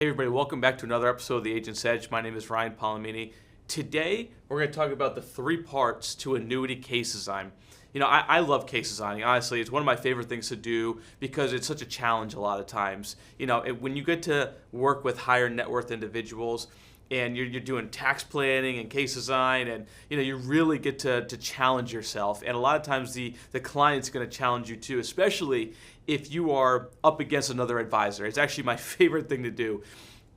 Hey everybody, welcome back to another episode of The Agent's Edge. My name is Ryan Polimeni. Today, we're going to talk about the three parts to annuity case design. I love case designing. Honestly, it's one of my favorite things to do because it's such a challenge a lot of times. When you get to work with higher net worth individuals and you're doing tax planning and case design and you really get to challenge yourself. And a lot of times the client's going to challenge you too, especially if you are up against another advisor. It's actually my favorite thing to do.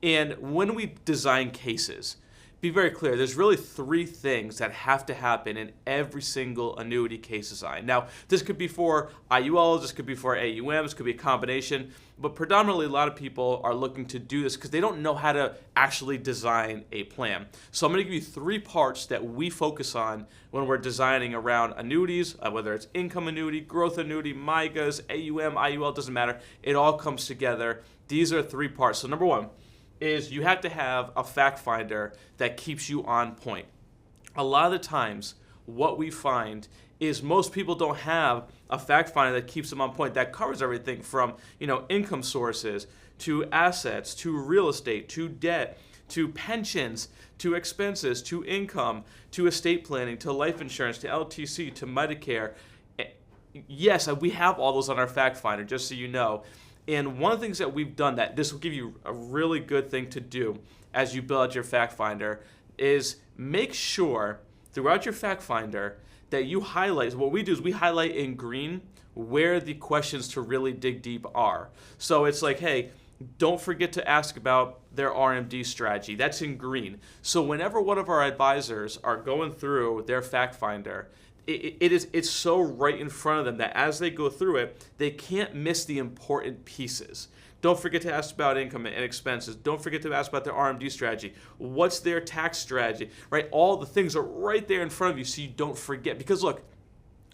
And when we design cases, be very clear, there's really three things that have to happen in every single annuity case design. Now, this could be for IULs, this could be for AUMs, this could be a combination, but predominantly a lot of people are looking to do this because they don't know how to actually design a plan. So I'm going to give you three parts that we focus on when we're designing around annuities, whether it's income annuity, growth annuity, MIGAs, AUM, IUL, doesn't matter. It all comes together. These are three parts. So number one is you have to have a fact finder that keeps you on point. A lot of the times, what we find is most people don't have a fact finder that keeps them on point, that covers everything from income sources to assets to real estate to debt to pensions to expenses to income to estate planning to life insurance to LTC to Medicare. Yes, we have all those on our fact finder, just so you know. And one of the things that we've done that this will give you a really good thing to do as you build out your fact finder is make sure throughout your fact finder that you highlight. What we do is we highlight in green where the questions to really dig deep are. So it's like, hey, don't forget to ask about their RMD strategy. That's in green. So whenever one of our advisors are going through their fact finder, it's so right in front of them that as they go through it, they can't miss the important pieces. Don't forget to ask about income and expenses. Don't forget to ask about their RMD strategy. What's their tax strategy, right? All the things are right there in front of you so you don't forget. Because look,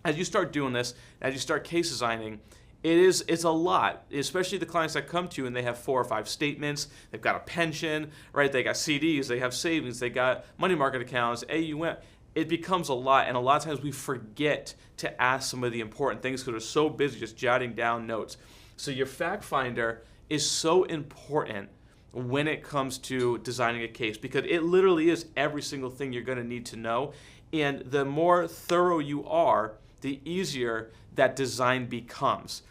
as you start doing this, as you start case designing, it's a lot, especially the clients that come to you and they have 4 or 5 statements, they've got a pension, right? They got CDs, they have savings, they got money market accounts, AUM. It becomes a lot, and a lot of times we forget to ask some of the important things because we're so busy just jotting down notes. So your fact finder is so important when it comes to designing a case because it literally is every single thing you're going to need to know. And the more thorough you are, the easier that design becomes.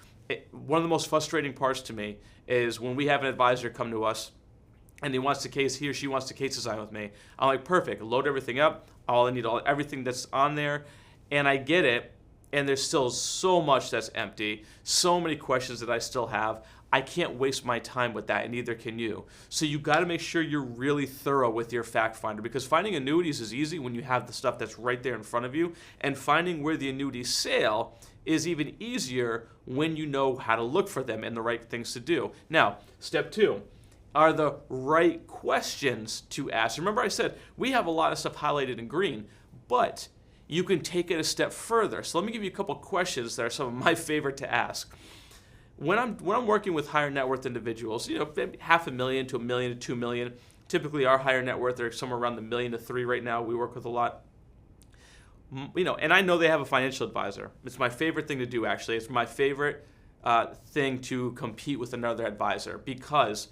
One of the most frustrating parts to me is when we have an advisor come to us and he or she wants to case design with me. I'm like, perfect, load everything up. I need everything that's on there, and I get it, and there's still so much that's empty, so many questions that I still have. I can't waste my time with that, and neither can you. So you got to make sure you're really thorough with your fact finder because finding annuities is easy when you have the stuff that's right there in front of you, and finding where the annuities sale is even easier when you know how to look for them and the right things to do. Now, step 2. Are the right questions to ask. Remember I said we have a lot of stuff highlighted in green, but you can take it a step further. So let me give you a couple questions that are some of my favorite to ask. When I'm working with higher net worth individuals, $500,000 to $1 million to $2 million, typically our higher net worth are somewhere around the $1 million to $3 million right now. We work with a lot. And I know they have a financial advisor. It's my favorite thing to do, actually. It's my favorite thing to compete with another advisor because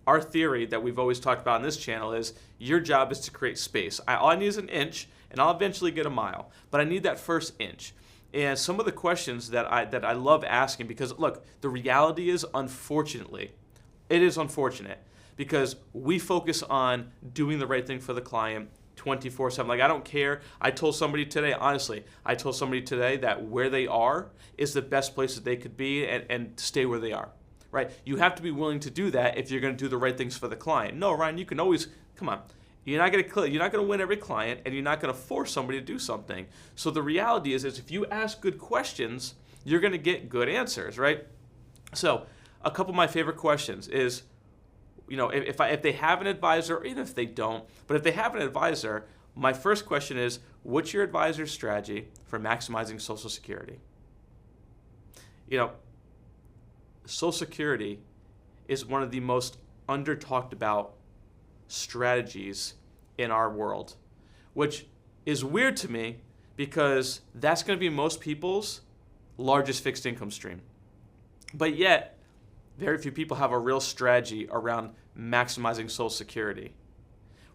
our theory that we've always talked about on this channel is your job is to create space. All I need is an inch, and I'll eventually get a mile. But I need that first inch. And some of the questions that I love asking, because look, the reality is, unfortunately, it is unfortunate because we focus on doing the right thing for the client 24/7. Like, I don't care. I told somebody today that where they are is the best place that they could be and stay where they are. Right? You have to be willing to do that if you're going to do the right things for the client. No, Ryan, you can always, come on. You're not going to win every client, and you're not going to force somebody to do something. So the reality is if you ask good questions, you're going to get good answers, right? So a couple of my favorite questions is, if they have an advisor, or even if they don't, but if they have an advisor, my first question is, what's your advisor's strategy for maximizing Social Security? Social Security is one of the most under-talked about strategies in our world, which is weird to me because that's going to be most people's largest fixed income stream. But yet, very few people have a real strategy around maximizing Social Security.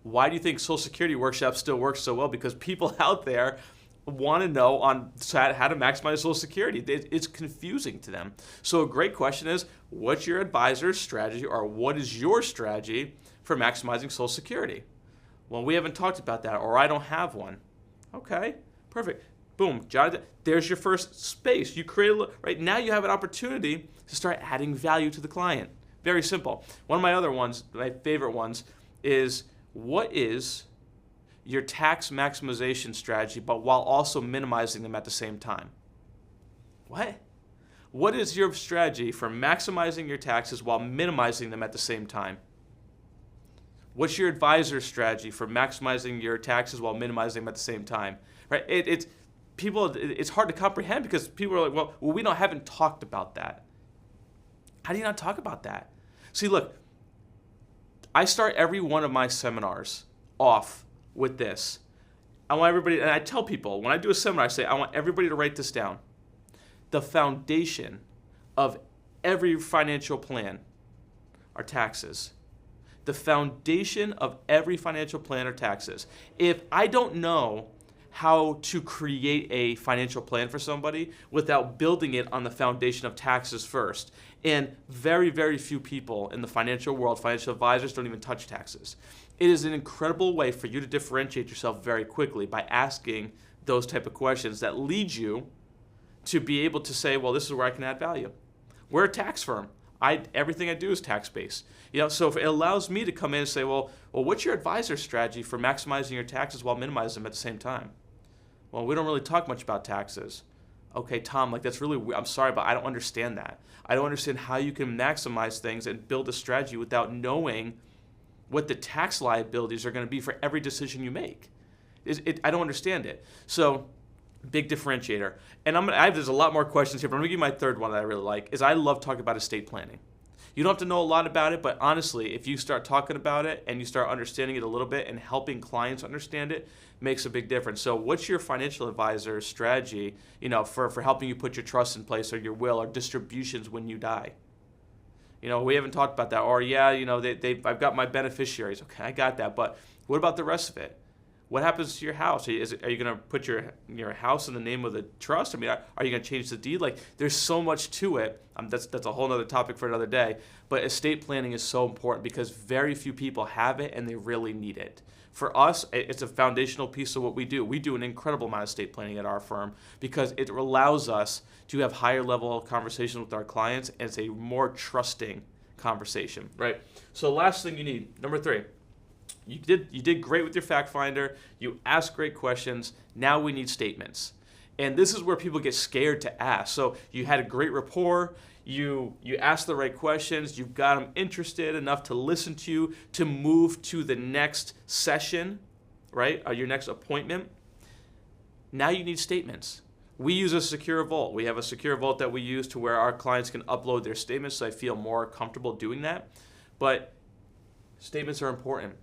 Why do you think Social Security workshops still work so well? Because people out there want to know on how to maximize Social Security. It's confusing to them. So a great question is, what's your advisor's strategy, or what is your strategy for maximizing Social Security? Well, we haven't talked about that, or I don't have one. Okay, perfect. Boom, jot it. There's your first space. You create right now. You have an opportunity to start adding value to the client. Very simple. One of my other ones, my favorite ones, is what is your tax maximization strategy, but while also minimizing them at the same time? What? What is your strategy for maximizing your taxes while minimizing them at the same time? What's your advisor's strategy for maximizing your taxes while minimizing them at the same time? Right? It's hard to comprehend because people are like, well, we haven't talked about that. How do you not talk about that? See, look, I start every one of my seminars off with this. I want everybody, and I tell people, when I do a seminar, I say, I want everybody to write this down. The foundation of every financial plan are taxes. The foundation of every financial plan are taxes. If I don't know how to create a financial plan for somebody without building it on the foundation of taxes first, and very, very few people in the financial world, financial advisors, don't even touch taxes. It is an incredible way for you to differentiate yourself very quickly by asking those type of questions that lead you to be able to say, well, this is where I can add value. We're a tax firm. Everything I do is tax-based. So if it allows me to come in and say, well, what's your advisor's strategy for maximizing your taxes while minimizing them at the same time? Well, we don't really talk much about taxes. Okay, Tom, that's really weird. I'm sorry, but I don't understand that. I don't understand how you can maximize things and build a strategy without knowing what the tax liabilities are going to be for every decision you make. I don't understand it. So, big differentiator. And there's a lot more questions here, but I'm going to give you my third one that I really like, is I love talking about estate planning. You don't have to know a lot about it, but honestly, if you start talking about it and you start understanding it a little bit and helping clients understand it, makes a big difference. So what's your financial advisor's strategy, for helping you put your trust in place or your will or distributions when you die? We haven't talked about that. Or I've got my beneficiaries. Okay, I got that. But what about the rest of it? What happens to your house? Are you going to put your house in the name of the trust? Are you going to change the deed? There's so much to it. That's a whole other topic for another day. But estate planning is so important because very few people have it and they really need it. For us, it's a foundational piece of what we do. We do an incredible amount of estate planning at our firm because it allows us to have higher level conversations with our clients, and it's a more trusting conversation, right? So last thing you need, number 3. You did great with your fact finder. You asked great questions. Now we need statements. And this is where people get scared to ask. So you had a great rapport. You asked the right questions. You've got them interested enough to listen to you, to move to the next session, right? Or your next appointment. Now you need statements. We use a secure vault. We have a secure vault that we use to where our clients can upload their statements, so I feel more comfortable doing that. But statements are important,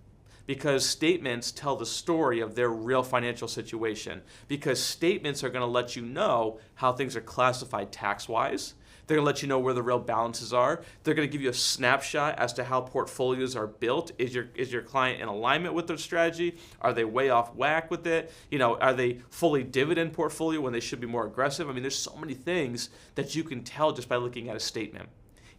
because statements tell the story of their real financial situation. Because statements are going to let you know how things are classified tax-wise. They're going to let you know where the real balances are. They're going to give you a snapshot as to how portfolios are built. Is your client in alignment with their strategy? Are they way off whack with it? Are they fully dividend portfolio when they should be more aggressive? There's so many things that you can tell just by looking at a statement.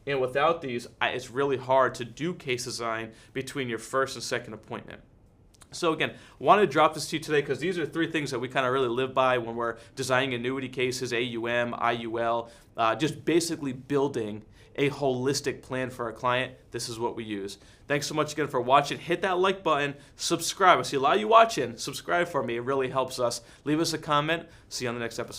And without these, it's really hard to do case design between your first and second appointment. So again, wanted to drop this to you today because these are 3 things that we kind of really live by when we're designing annuity cases, AUM, IUL, just basically building a holistic plan for our client. This is what we use. Thanks so much again for watching. Hit that like button, subscribe. I see a lot of you watching. Subscribe for me. It really helps us. Leave us a comment. See you on the next episode.